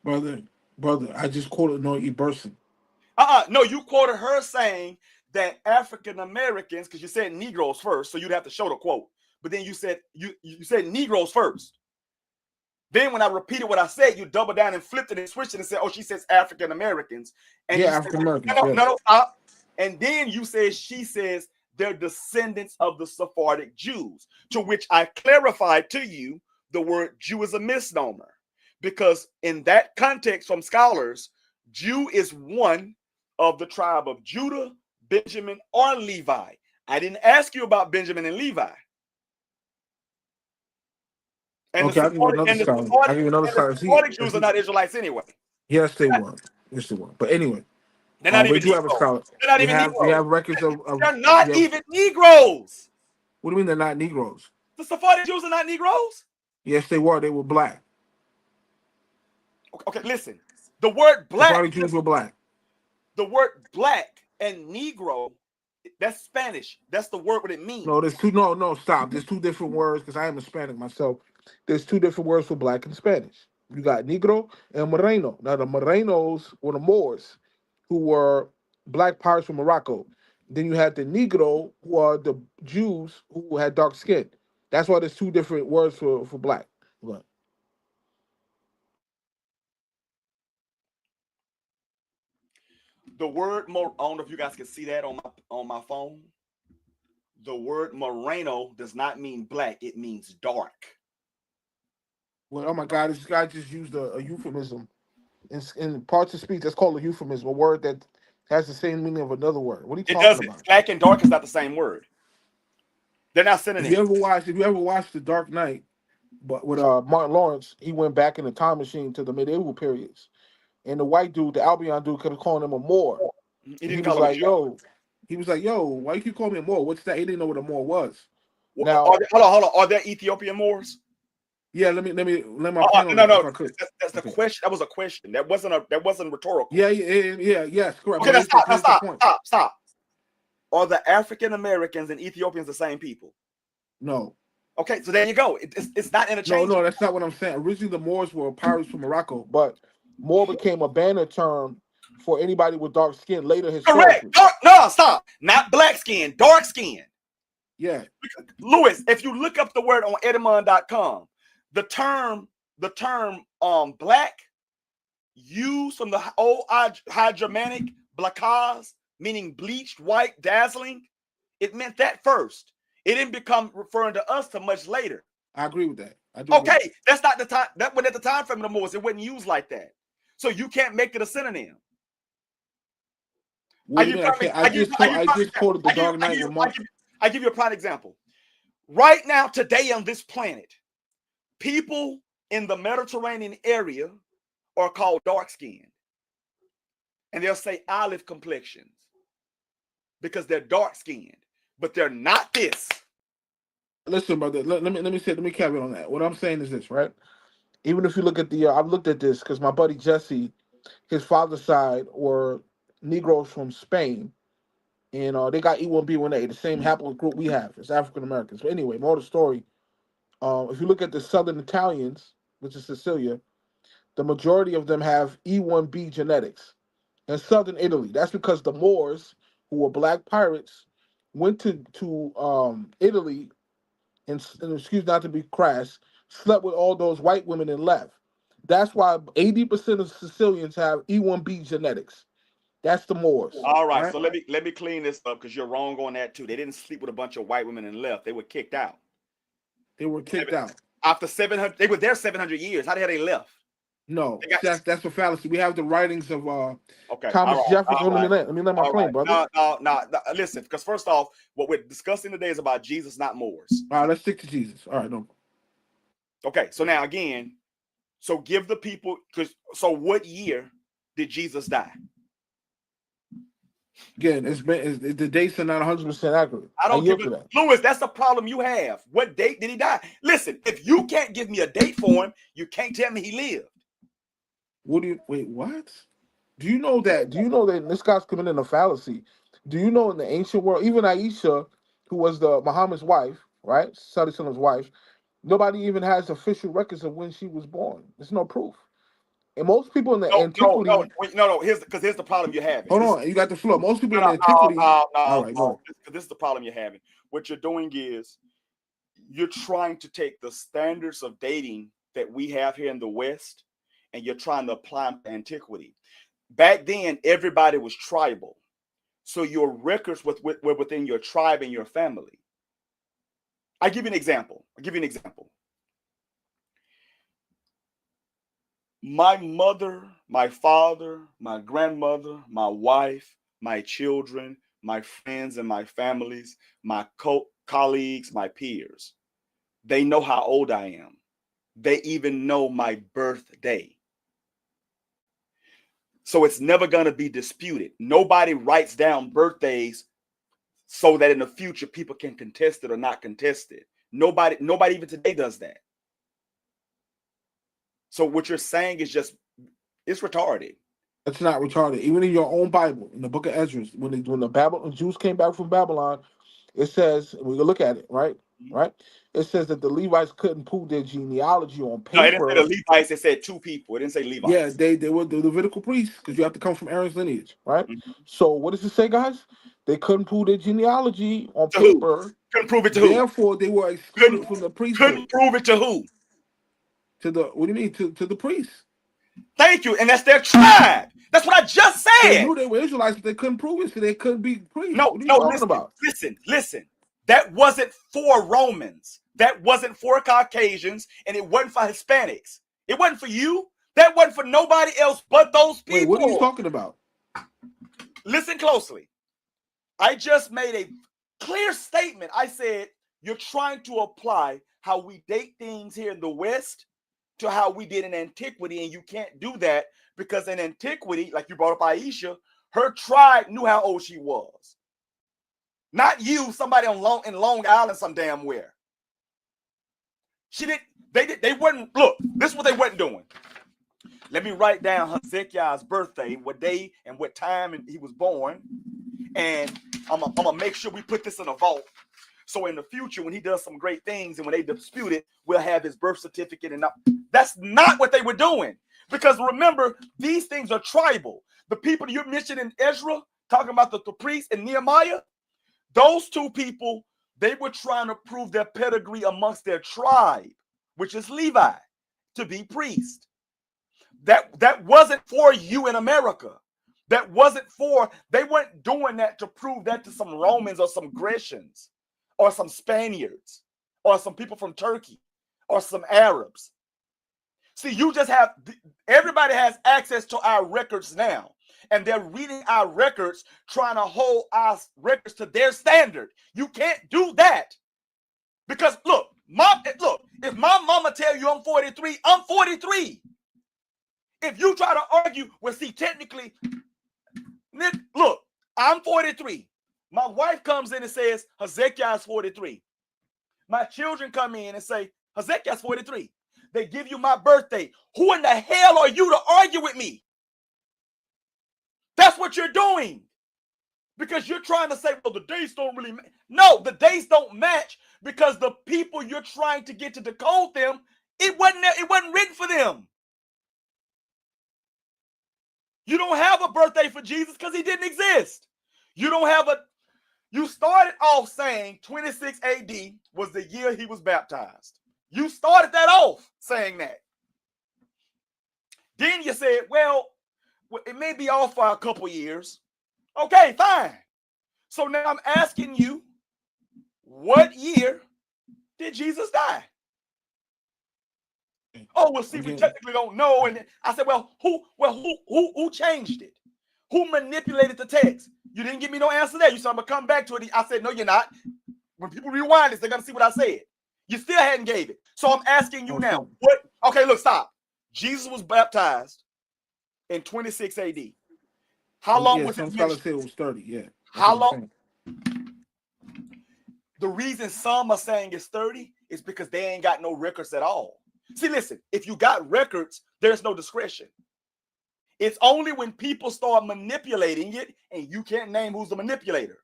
Brother, I just quoted Noe Burson. No, you quoted her saying that African Americans, because you said Negroes first, so you'd have to show the quote. But then you said you said Negroes first. Then when I repeated what I said, you doubled down and flipped it and switched it and said, "Oh, she says African Americans." And yeah, African Americans. No, stop. And then you said she says they're descendants of the Sephardic Jews. To which I clarified to you the word Jew is a misnomer, because in that context, from scholars, Jew is one of the tribe of Judah, Benjamin, or Levi. I didn't ask you about Benjamin and Levi. And okay, I'll give you another scholar. I'll give you another scholar. Sephardic Jews are not Israelites anyway. Yes, they were. Yes, they were. But anyway, they're not even we do have a scholar. They're not even Negroes. We have records of they're not even Negroes. What do you mean they're not Negroes? The Sephardic Jews are not Negroes? Yes, they were. They were black. Okay, listen. The word black. Sephardic Jews were black. The word black and Negro, that's Spanish. That's the word what it means. No, there's two. No, stop. There's two different words because I am Hispanic myself. There's two different words for black in Spanish. You got Negro and Moreno. Now, the Morenos were the Moors, who were black pirates from Morocco. Then you had the Negro, who are the Jews who had dark skin. That's why there's two different words for black. Right. The word, I don't know if you guys can see that on my phone. The word Moreno does not mean black. It means dark. Well, oh my God, this guy just used a euphemism. In parts of speech, that's called a euphemism, a word that has the same meaning of another word. What are you talking about? Black and dark is not the same word. They're not synonyms. If you ever watched The Dark Knight, but with Martin Lawrence, he went back in the time machine to the medieval periods. And the white dude, the Albion dude, kept calling him a Moor. He was like, yo, why you keep calling me a Moor? What's that? He didn't know what a Moor was. Now, hold on. Are there Ethiopian Moors? Yeah, let me no. That's the question. That was a question. That wasn't rhetorical. Yes, correct. Okay, stop. Are the African Americans and Ethiopians the same people? No. Okay, so there you go. It's not interchangeable. No, that's not what I'm saying. Originally, the Moors were pirates from Morocco, but Moor became a banner term for anybody with dark skin later historically. Correct. No, stop. Not black skin, dark skin. Yeah. Lewis, if you look up the word on Edamon.com, the term black, used from the old High Germanic blakaz, meaning bleached, white, dazzling. It meant that first. It didn't become referring to us till much later. I agree with that. I do. Okay, that's not the time. That wasn't at the time frame of the Moors. It wasn't used like that. So you can't make it a synonym. What do you mean? I just quoted the Dark Knight with Mark. I give you a prime example. Right now, today on this planet, people in the Mediterranean area are called dark-skinned. And they'll say olive complexions because they're dark-skinned, but they're not this. Listen, brother, let me carry on that. What I'm saying is this, right? Even if you look at the, I've looked at this because my buddy Jesse, his father's side were Negroes from Spain, and they got E1B1A, the same haplogroup we have as African Americans. But anyway, more of the story. If you look at the Southern Italians, which is Sicilia, the majority of them have E1B genetics. In Southern Italy, that's because the Moors, who were black pirates, went to Italy and excuse not to be crass, slept with all those white women and left. That's why 80% of Sicilians have E1B genetics. That's the Moors. All right, so let me clean this up because you're wrong on that too. They didn't sleep with a bunch of white women and left. They were kicked out. They were kicked out. After 700, they were there 700 years. How the hell they left? No, that's a fallacy. We have the writings of Thomas Jefferson. Let me let my plane, brother. No. Listen, because first off, what we're discussing today is about Jesus, not Moors. All right, let's stick to Jesus. All right, no. Okay, so now again, so give the people, so what year did Jesus die? Again, the dates are not 100% accurate. I don't give it, Lewis. That's the problem you have. What date did he die? Listen, if you can't give me a date for him, you can't tell me he lived. What? Do you know that this guy's committing a fallacy? Do you know in the ancient world, even Aisha, who was the Muhammad's wife, right? Salih's wife, nobody even has official records of when she was born. There's no proof. And most people in the antiquity. No. Here's the problem you're having. Hold on, you got the floor. Most people in the antiquity. All right, go. This is the problem you're having. What you're doing is you're trying to take the standards of dating that we have here in the West, and you're trying to apply them to antiquity. Back then, everybody was tribal, so your records were within your tribe and your family. I'll give you an example. My mother, my father, my grandmother, my wife, my children, my friends and my families, my colleagues, my peers, they know how old I am. They even know my birthday. So it's never going to be disputed. Nobody writes down birthdays so that in the future people can contest it or not contest it. Nobody even today does that. So what you're saying is it's retarded. It's not retarded. Even in your own Bible, in the book of Ezra, when the Jews came back from Babylon, it says, we can look at it, right? Right? It says that the Levites couldn't prove their genealogy on paper. No, it didn't say the Levites, it said two people. It didn't say Levites. Yeah, they were the Levitical priests, because you have to come from Aaron's lineage, right? Mm-hmm. So what does it say, guys? They couldn't prove their genealogy on paper. Who? Couldn't prove it to who? Therefore, they were excluded from the priesthood. Couldn't prove it to who? What do you mean? To the priests. Thank you. And that's their tribe. That's what I just said. They knew they were Israelites, but they couldn't prove it, so they couldn't be priests. No, what are you talking about? Listen. That wasn't for Romans. That wasn't for Caucasians, and it wasn't for Hispanics. It wasn't for you. That wasn't for nobody else but those people. Wait, what are you talking about? Listen closely. I just made a clear statement. I said, you're trying to apply how we date things here in the West to how we did in antiquity, and you can't do that because in antiquity, like you brought up Aisha, her tribe knew how old she was. Not you, somebody in Long Island, some damn where. They weren't, look, this is what they weren't doing. Let me write down Hezekiah's birthday, what day and what time he was born. And I'm gonna make sure we put this in a vault. So in the future, when he does some great things and when they dispute it, we'll have his birth certificate. And that's not what they were doing. Because remember, these things are tribal. The people you mentioned in Ezra, talking about the priests and Nehemiah, those two people, They were trying to prove their pedigree amongst their tribe, which is Levi, to be priest. That wasn't for you in America. That wasn't for, they weren't doing that to prove that to some Romans or some Grecians or some Spaniards or some people from Turkey or some Arabs. See, you just have, everybody has access to our records now. And they're reading our records, trying to hold our records to their standard. You can't do that. Because look, if my mama tell you I'm 43, I'm 43. If you try to argue, well, see, technically, look, I'm 43. My wife comes in and says, Hezekiah is 43. My children come in and say, Hezekiah is 43. They give you my birthday. Who in the hell are you to argue with me? That's what you're doing. Because you're trying to say, well, the dates don't really match. No, the dates don't match because the people you're trying to get to decode them, it wasn't written for them. You don't have a birthday for Jesus because he didn't exist. You started off saying 26 AD was the year he was baptized. You started that off saying that. Then you said, well, it may be off for a couple years. Okay, fine. So now I'm asking you, what year did Jesus die? Oh, well, see, we technically don't know. And I said, well, who changed it? Who manipulated the text? You didn't give me no answer there. You said I'm gonna come back to it. I said, no, you're not. When people rewind this, they're gonna see what I said. You still hadn't gave it. So I'm asking you now. What? Okay, look, stop. Jesus was baptized in 26 AD. How long was some scholars say it was 30, yeah. How long? The reason some are saying it's 30 is because they ain't got no records at all. See, listen, if you got records, there's no discretion. It's only when people start manipulating it and you can't name who's the manipulator.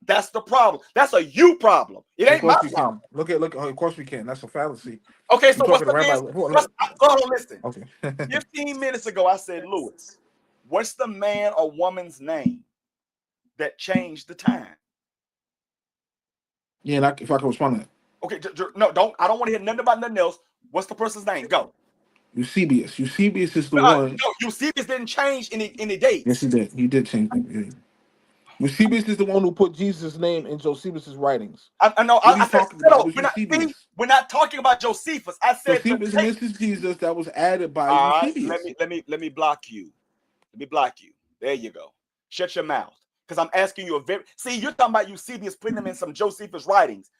That's the problem. That's a you problem. It ain't my problem. Look, of course we can. That's a fallacy. Okay, so what's the answer? Hold on, listen. Okay. 15 minutes ago, I said, Lewis, what's the man or woman's name that changed the time? Yeah, and if I can respond to that. Okay, no, I don't want to hear nothing about nothing else. What's the person's name? Go. Eusebius. Eusebius is the one. No, Eusebius didn't change any dates. Yes, he did. He did change them. Yeah. Eusebius is the one who put Jesus' name in Josephus's writings. I know. I said, we're not talking about Josephus. I said Josephus misses Jesus that was added by Eusebius. Let me block you. Let me block you. There you go. Shut your mouth. Because I'm asking you see, you're talking about Eusebius putting them in some Josephus writings.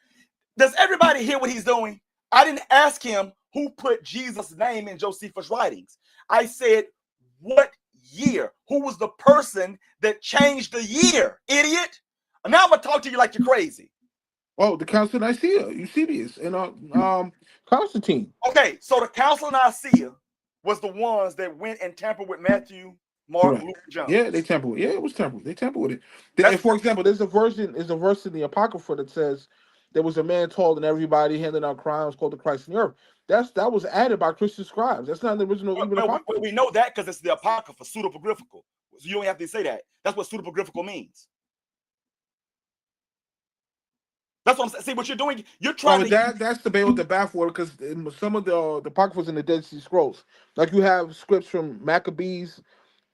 Does everybody hear what he's doing? I didn't ask him who put Jesus' name in Josephus' writings. I said, what year? Who was the person that changed the year, idiot? And now I'm going to talk to you like you're crazy. Oh, the Council of Nicaea, Eusebius, and Constantine. Okay, so the Council of Nicaea was the ones that went and tampered with Matthew, Mark, Luke, and John. Yeah, they tampered with it. Yeah, it was tampered. They tampered with it. And for example, there's a verse in the Apocrypha that says there was a man taller than everybody handing out crowns called the Christ in the earth. That was added by Christian scribes. That's not the original. We know that because it's the Apocrypha, pseudepigraphical. So you don't have to say that. That's what pseudepigraphical means. That's what I'm saying. See what you're doing. You're trying that's the bail with the bathwater because some of the Apocryphas in the Dead Sea Scrolls, like you have scripts from Maccabees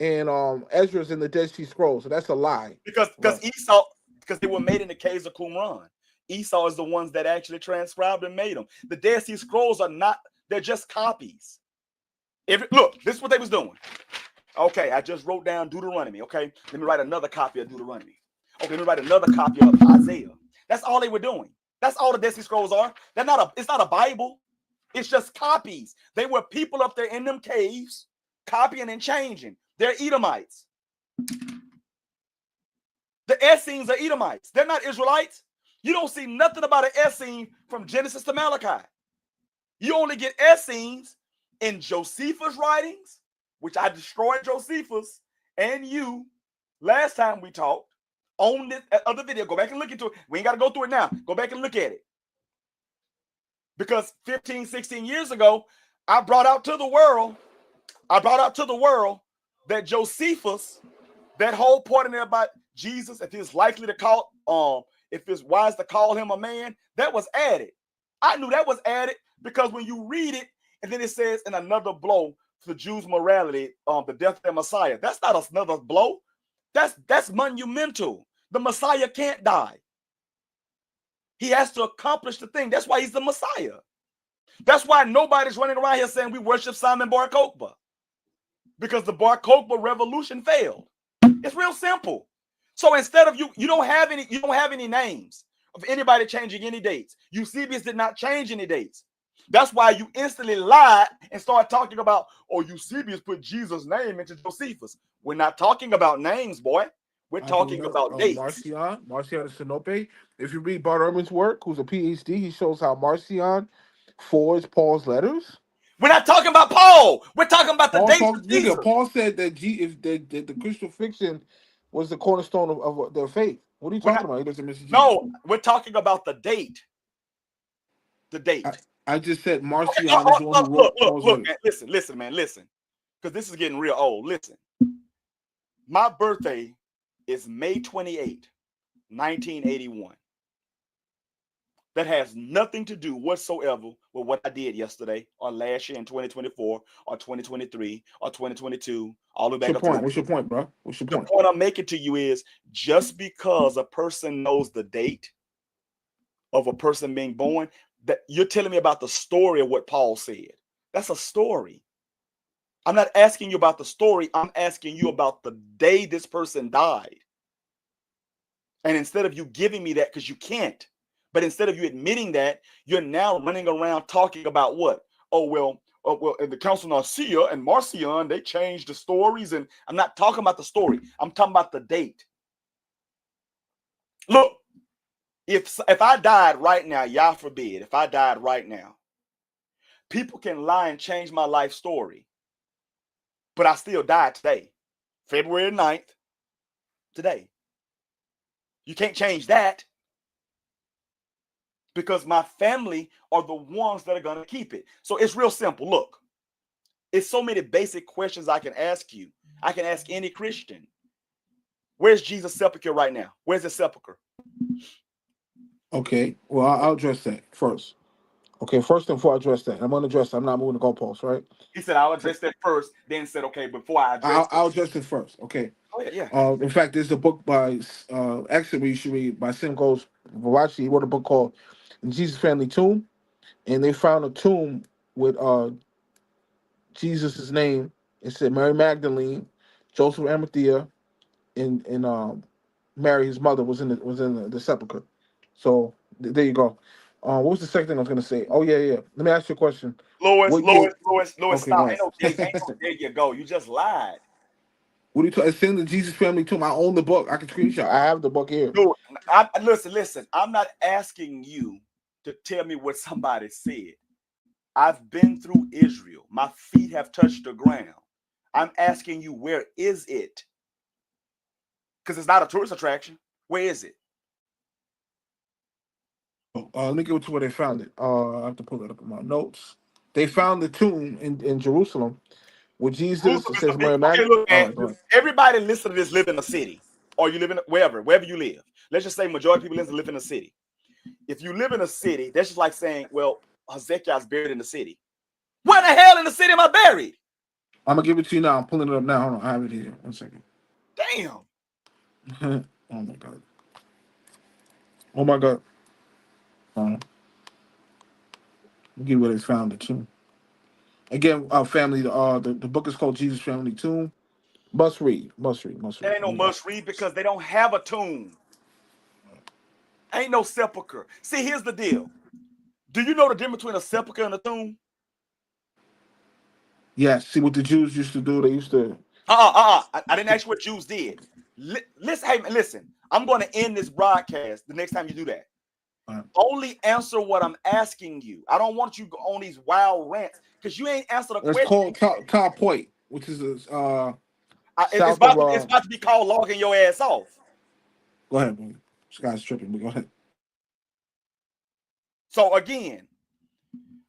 and Ezra's in the Dead Sea Scrolls. So that's a lie. Because Esau, because they were made in the caves of Qumran. Esau is the ones that actually transcribed and made them. The Dead Sea Scrolls are not, they're just copies. Look, this is what they was doing. Okay, I just wrote down Deuteronomy. Okay, let me write another copy of Deuteronomy. Okay, let me write another copy of Isaiah. That's all they were doing. That's all the Dead Sea Scrolls are. It's not a Bible. It's just copies. They were people up there in them caves, copying and changing. They're Edomites. The Essenes are Edomites. They're not Israelites. You don't see nothing about an Essene from Genesis to Malachi. You only get Essenes in Josephus' writings, which I destroyed Josephus and you last time we talked on this other video. Go back and look into it. We ain't got to go through it now. Go back and look at it. Because 15, 16 years ago, I brought out to the world that Josephus, that whole point in there about Jesus, if he was likely to call, if it's wise to call him a man, that was added. I knew that was added because when you read it, and then it says in another blow for Jews' morality, the death of their Messiah. That's not another blow. That's monumental. The Messiah can't die. He has to accomplish the thing. That's why he's the Messiah. That's why nobody's running around here saying we worship Simon Bar Kokhba, because the Bar Kokhba revolution failed. It's real simple. So instead of you don't have any names of anybody changing any dates. Eusebius did not change any dates. That's why you instantly lied and started talking about, oh, Eusebius put Jesus' name into Josephus. We're not talking about names, boy. We're talking about dates. Marcion de Sinope. If you read Bart Ehrman's work, who's a PhD, he shows how Marcion forwards Paul's letters. We're not talking about Paul. We're talking about the dates of Jesus. Paul said that the Christian fiction was the cornerstone of their faith. What are you talking about? He doesn't mention Jesus. No, we're talking about the date. The date. I just said Marcion is the one who wrote Paul's letters. Man, listen. Because this is getting real old. Listen. My birthday is May 28, 1981. That has nothing to do whatsoever with what I did yesterday or last year in 2024 or 2023 or 2022, all the way back up to What's your point, bro? What's your point? The point I'm making to you is just because a person knows the date of a person being born, that you're telling me about the story of what Paul said. That's a story. I'm not asking you about the story. I'm asking you about the day this person died. And instead of you giving me that, because you can't, but instead of you admitting that, you're now running around talking about what? Oh, well, in the Council of Nicaea and Marcion, they changed the stories. And I'm not talking about the story. I'm talking about the date. Look, if I died right now, Yah forbid, if I died right now, people can lie and change my life story. But I still died today, February 9th, today. You can't change that because my family are the ones that are going to keep it. So it's real simple. Look, it's so many basic questions I can ask you. I can ask any Christian. Where's Jesus' sepulcher right now? Where's his sepulcher? Okay, well, I'll address that first. Okay, first and before I address that, I'm going to address that. I'm not moving the goalposts, right? He said, I'll address that first, then said, okay, before I address I'll address it first, okay? Oh, yeah. In fact, there's a book by, actually, you should read, by Simcoe Varachi. He wrote a book called Jesus' Family Tomb, and they found a tomb with Jesus' name. It said Mary Magdalene, Joseph Arimathea, and Mary, his mother, was in the sepulcher. So there you go. What was the second thing I was going to say? Oh yeah. Let me ask you a question. Lois, okay, stop. Ain't no there you go. You just lied. What are you talking? It's in the Jesus Family Tomb. I own the book. I can screenshot. I have the book here. Dude, listen. I'm not asking you to tell me what somebody said. I've been through Israel. My feet have touched the ground. I'm asking you, where is it? Because it's not a tourist attraction. Where is it? Let me go to where they found it. I have to pull it up in my notes. They found the tomb in Jerusalem with Jesus. It says Mary Magdalene. Look, everybody listen to this live in a city, or you live in wherever you live. Let's just say majority of people live in a city. If you live in a city, that's just like saying, well, Hezekiah's buried in the city. Where the hell in the city am I buried? I'm gonna give it to you now. I'm pulling it up now. Hold on, I have it here. 1 second. Damn. Oh my god. Oh my god. Get where they found the tomb. Again, family. The book is called Jesus Family Tomb. Must read. There ain't no must read because they don't have a tomb. Ain't no sepulcher. See, here's the deal. Do you know the difference between a sepulcher and a tomb? Yes. See what the Jews used to do? They used to. I didn't ask you what Jews did. Listen. I'm going to end this broadcast the next time you do that. Right. Only answer what I'm asking you. I don't want you to go on these wild rants because you ain't answered a question. It's called Top Point, which is it's about to be called logging your ass off. Go ahead, man. This guy's tripping, but go ahead. So again,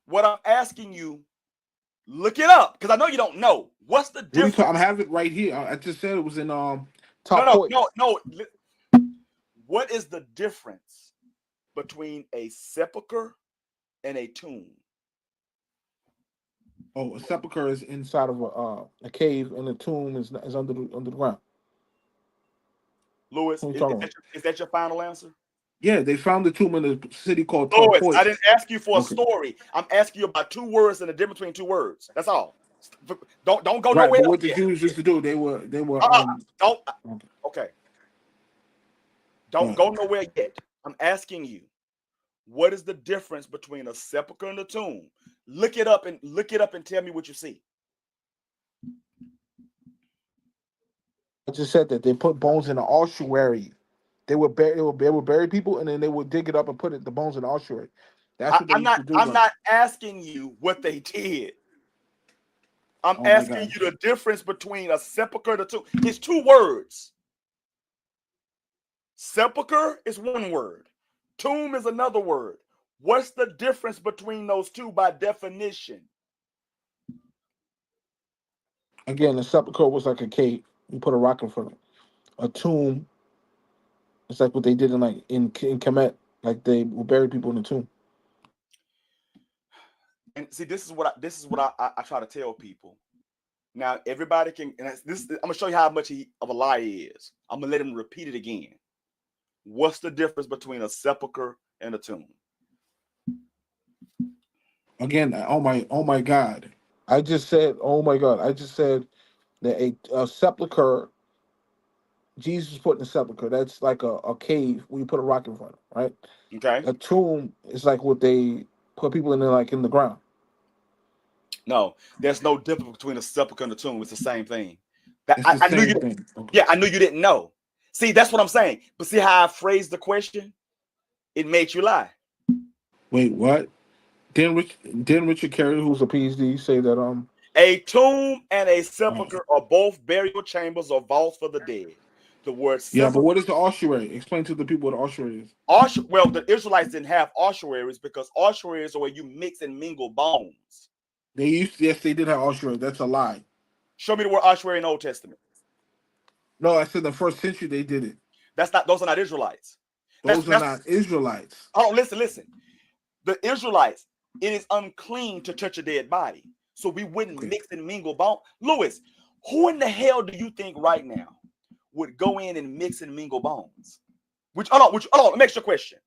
what I'm asking you, look it up because I know you don't know. What's the difference? I'm having it right here. I just said it was in Top Point. No. What is the difference between a sepulcher and a tomb? Oh, a sepulcher is inside of a cave, and a tomb is under the ground. Lewis, What are you talking about? is that your final answer? Yeah, they found the tomb in a city called Lewis, I Tarpois. didn't ask you for a Okay. story. I'm asking you about 2 words and the difference between 2 words. That's all. Don't go Right, nowhere but else what the yet. Jews used to do, they were Don't. okay. Okay. Go Don't ahead. go nowhere yet. I'm asking you, what is the difference between a sepulcher and a tomb? Look it up and tell me what you see. I just said that they put bones in an ossuary. They would bury people, and then they would dig it up and put the bones in the ossuary. That's what they I'm used not to do. I'm not asking you what they did. I'm Oh my asking God. you the difference between a sepulcher and a tomb. It's 2 words. Sepulcher is 1 word. Tomb is another word. What's the difference between those 2 by definition? Again, a sepulcher was like a cave. You put a rock in front of it. A tomb is like what they did in Kemet. Like they will bury people in the tomb. And see, this is what I try to tell people. Now, everybody can, and I'm gonna show you how much of a liar he is. I'm gonna let him repeat it again. What's the difference between a sepulcher and a tomb? Again, oh my God. I just said, oh my God. I just said that a sepulcher, Jesus put in a sepulcher. That's like a cave where you put a rock in front of, right? Okay. A tomb is like what they put people in there, like in the ground. No, there's no difference between a sepulcher and a tomb. It's the same thing. That It's the I knew same you. thing. Okay. Yeah, I knew you didn't know. See, that's what I'm saying. But see how I phrased the question? It made you lie. Wait, what? Didn't Richard Carey, who's a PhD, say that A tomb and a uh, sepulcher are both burial chambers or vaults for the dead. The word yeah, but sepulcher. what is the ossuary? Explain to the people what the ossuary is. Well, the Israelites didn't have ossuaries because ossuaries are where you mix and mingle bones. Yes, they did have ossuary. That's a lie. Show me the word ossuary in the Old Testament. No, I said the first century they did it. Those are not Israelites. Those are That's not Israelites. hold on, listen. The Israelites, it is unclean to touch a dead body. So we wouldn't Okay. mix and mingle bone. Lewis, who in the hell do you think right now would go in and mix and mingle bones? Hold on, let me ask you a question.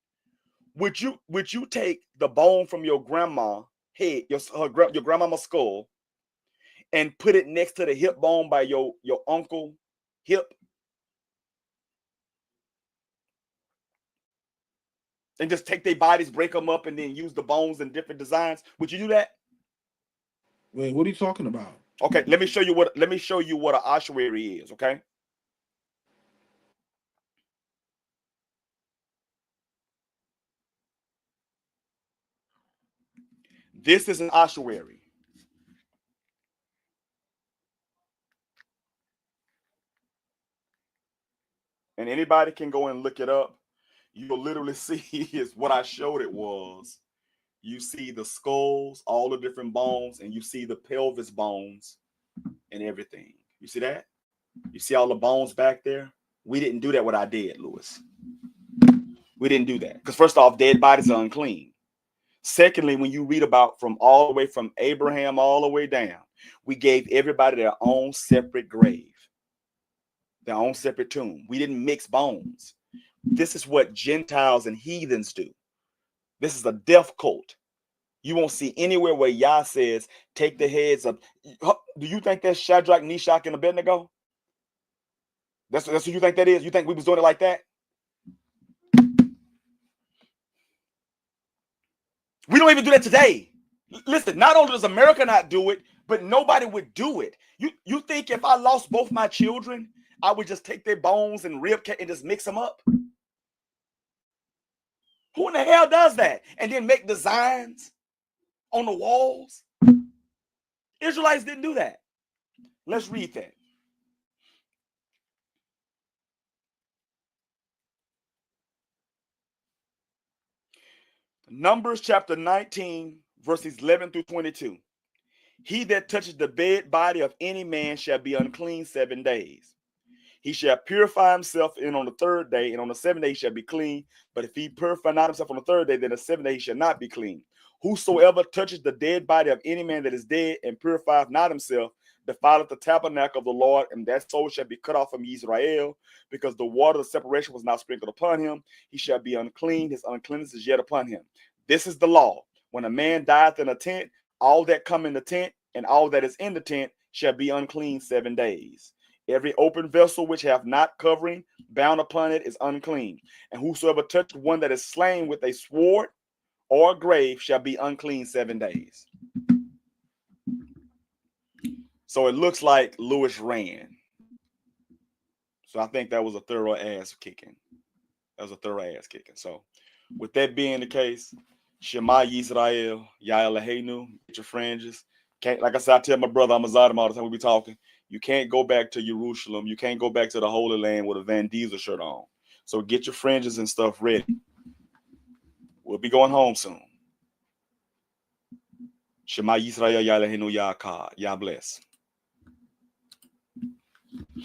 Would you take the bone from your grandma head, your grandmama's skull, and put it next to the hip bone by your uncle hip, and just take their bodies, break them up, and then use the bones in different designs? Would you do that? Wait, what are you talking about? Okay, let me show you what an ossuary is. Okay, this is an ossuary. And anybody can go and look it up. You'll literally see is what I showed it was. You see the skulls, all the different bones, and you see the pelvis bones and everything. You see that? You see all the bones back there? We didn't do that with our dead, Lewis. We didn't do that. Because first off, dead bodies are unclean. Secondly, when you read about from all the way from Abraham all the way down, we gave everybody their own separate grave, their own separate tomb. We didn't mix bones. This is what Gentiles and heathens do. This is a death cult. You won't see anywhere where Yah says, take the heads of. Do you think that's Shadrach, Meshach, and Abednego? That's what you think that is? You think we was doing it like that? We don't even do that today. Listen, not only does America not do it, but nobody would do it. You think if I lost both my children, I would just take their bones and rib and just mix them up? Who in the hell does that? And then make designs on the walls? Israelites didn't do that. Let's read that. Numbers chapter 19, verses 11 through 22. He that touches the dead body of any man shall be unclean 7 days. He shall purify himself in on the third day, and on the seventh day he shall be clean. But if he purify not himself on the third day, then the seventh day he shall not be clean. Whosoever touches the dead body of any man that is dead and purifieth not himself, defileth the tabernacle of the Lord, and that soul shall be cut off from Israel, because the water of separation was not sprinkled upon him. He shall be unclean, his uncleanness is yet upon him. This is the law. When a man dieth in a tent, all that come in the tent and all that is in the tent shall be unclean 7 days. Every open vessel which hath not covering bound upon it is unclean. And whosoever touched one that is slain with a sword or a grave shall be unclean 7 days. So it looks like Lewis ran. So I think that was a thorough ass kicking. That was a thorough ass kicking. So with that being the case, Shema Yisrael, Yael Eloheinu, get your fringes. Can't, like I said, I tell my brother Amazadim all the time we be talking. You can't go back to Jerusalem. You can't go back to the Holy Land with a Van Diesel shirt on. So get your fringes and stuff ready. We'll be going home soon. Shema Yisrael, Yael Eloheinu, Yah bless.